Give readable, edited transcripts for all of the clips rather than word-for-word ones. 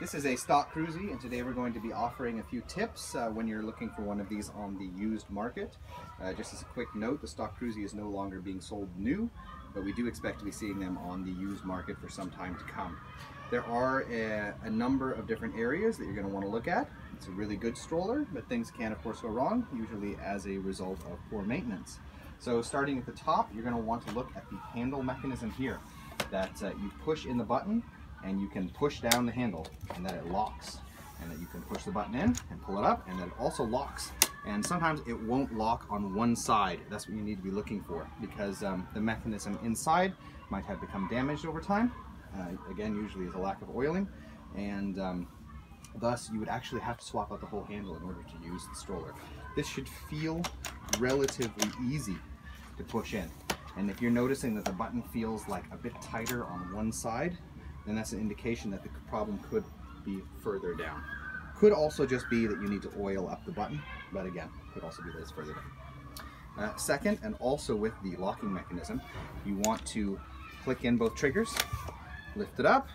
This is a Stokke Crusi, and today we're going to be offering a few tips when you're looking for one of these on the used market. Just as a quick note, the Stokke Crusi is no longer being sold new, but we do expect to be seeing them on the used market for some time to come. There are a number of different areas that you're going to want to look at. It's a really good stroller, but things can of course go wrong, usually as a result of poor maintenance. So starting at the top, you're going to want to look at the handle mechanism here, that you push in the button and you can push down the handle and that it locks, and that you can push the button in and pull it up and that it also locks. And sometimes it won't lock on one side. That's what you need to be looking for, because the mechanism inside might have become damaged over time. Again, usually is a lack of oiling, and thus you would actually have to swap out the whole handle in order to use the stroller. This should feel relatively easy to push in, and if you're noticing that the button feels like a bit tighter on one side, then that's an indication that the problem could be further down. Could also just be that you need to oil up the button, but again, could also be that it's further down. Second, and also with the locking mechanism, you want to click in both triggers, lift it up,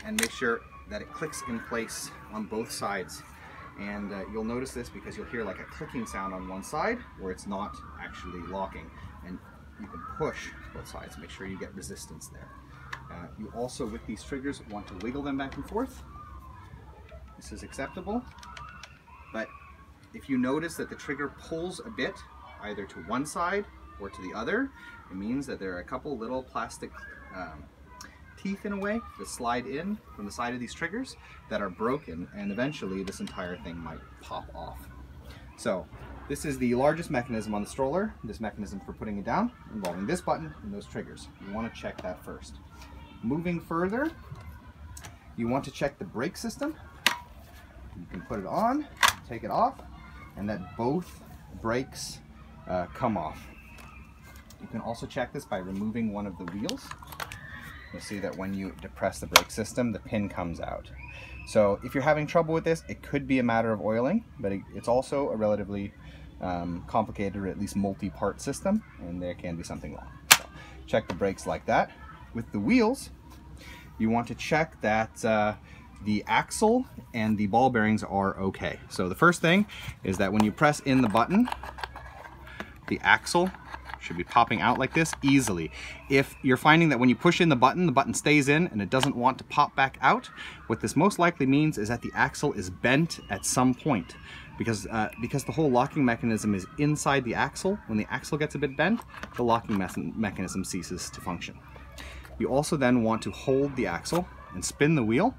and make sure that it clicks in place on both sides. And you'll notice this because you'll hear like a clicking sound on one side where it's not actually locking, and you can push both sides. Make sure you get resistance there. You also, with these triggers, want to wiggle them back and forth. This is acceptable, but if you notice that the trigger pulls a bit either to one side or to the other, it means that there are a couple little plastic teeth in a way that slide in from the side of these triggers that are broken, and eventually this entire thing might pop off. So this is the largest mechanism on the stroller, this mechanism for putting it down, involving this button and those triggers. You want to check that first. Moving further, you want to check the brake system. You can put it on, take it off, and that both brakes come off. You can also check this by removing one of the wheels. You'll see that when you depress the brake system, the pin comes out. So if you're having trouble with this, it could be a matter of oiling, but it's also a relatively complicated, or at least multi-part system, and there can be something wrong. So check the brakes like that. With the wheels, you want to check that the axle and the ball bearings are okay. So the first thing is that when you press in the button, the axle should be popping out like this easily. If you're finding that when you push in the button stays in and it doesn't want to pop back out, what this most likely means is that the axle is bent at some point, because the whole locking mechanism is inside the axle. When the axle gets a bit bent, the locking mechanism ceases to function. You also then want to hold the axle and spin the wheel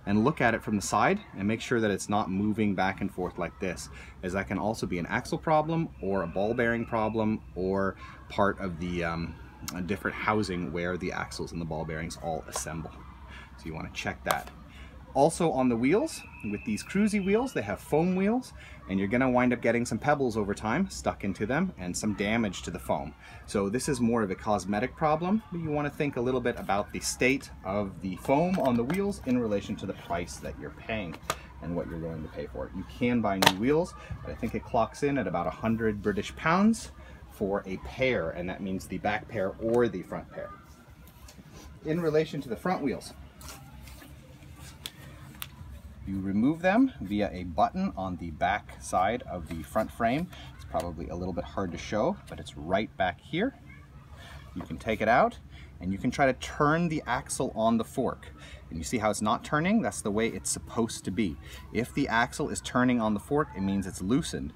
and look at it from the side and make sure that it's not moving back and forth like this, as that can also be an axle problem or a ball bearing problem or part of the different housing where the axles and the ball bearings all assemble. So you want to check that. Also on the wheels, with these Crusi wheels, they have foam wheels, and you're going to wind up getting some pebbles over time stuck into them and some damage to the foam. So this is more of a cosmetic problem, but you want to think a little bit about the state of the foam on the wheels in relation to the price that you're paying and what you're going to pay for it. You can buy new wheels, but I think it clocks in at about 100 British pounds for a pair, and that means the back pair or the front pair. In relation to the front wheels, you remove them via a button on the back side of the front frame. It's probably a little bit hard to show, but it's right back here. You can take it out and you can try to turn the axle on the fork. And you see how it's not turning? That's the way it's supposed to be. If the axle is turning on the fork, it means it's loosened.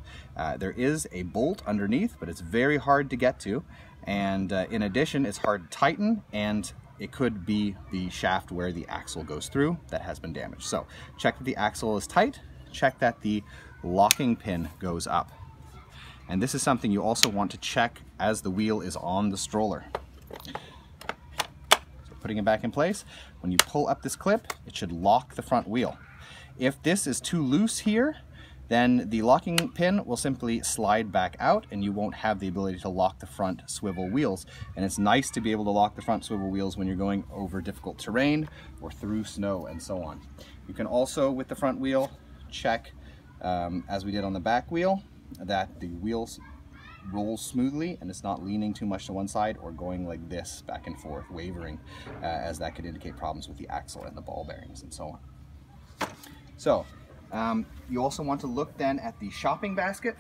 There is a bolt underneath, but it's very hard to get to. And in addition, it's hard to tighten, and it could be the shaft where the axle goes through that has been damaged. So check that the axle is tight, check that the locking pin goes up. And this is something you also want to check as the wheel is on the stroller. So putting it back in place, when you pull up this clip, it should lock the front wheel. If this is too loose here, then the locking pin will simply slide back out and you won't have the ability to lock the front swivel wheels. And it's nice to be able to lock the front swivel wheels when you're going over difficult terrain or through snow and so on. You can also, with the front wheel, check, as we did on the back wheel, that the wheels rolls smoothly and it's not leaning too much to one side or going like this back and forth, wavering, as that could indicate problems with the axle and the ball bearings and so on. So you also want to look then at the shopping basket.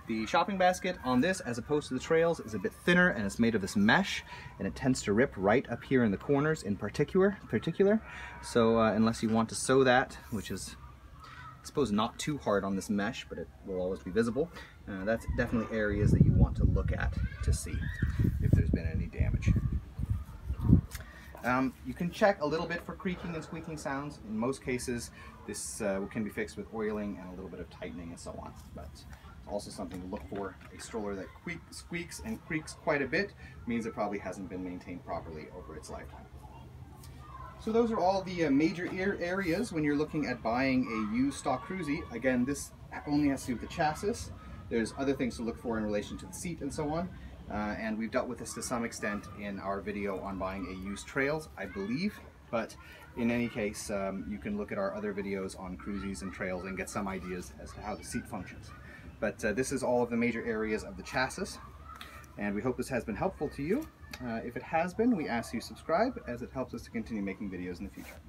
The shopping basket on this, as opposed to the Trails, is a bit thinner and it's made of this mesh, and it tends to rip right up here in the corners in particular. So unless you want to sew that, which is, I suppose, not too hard on this mesh, but it will always be visible, that's definitely areas that you want to look at to see if there's been any damage. You can check a little bit for creaking and squeaking sounds. In most cases, this can be fixed with oiling and a little bit of tightening and so on. But also something to look for. A stroller that squeaks and creaks quite a bit means it probably hasn't been maintained properly over its lifetime. So those are all the major areas when you're looking at buying a used Stokke Crusi. Again, this only has to do with the chassis. There's other things to look for in relation to the seat and so on. And we've dealt with this to some extent in our video on buying a used Trails, I believe. But in any case, you can look at our other videos on Crusis and Trails and get some ideas as to how the seat functions. But this is all of the major areas of the chassis, and we hope this has been helpful to you. If it has been, we ask you subscribe, as it helps us to continue making videos in the future.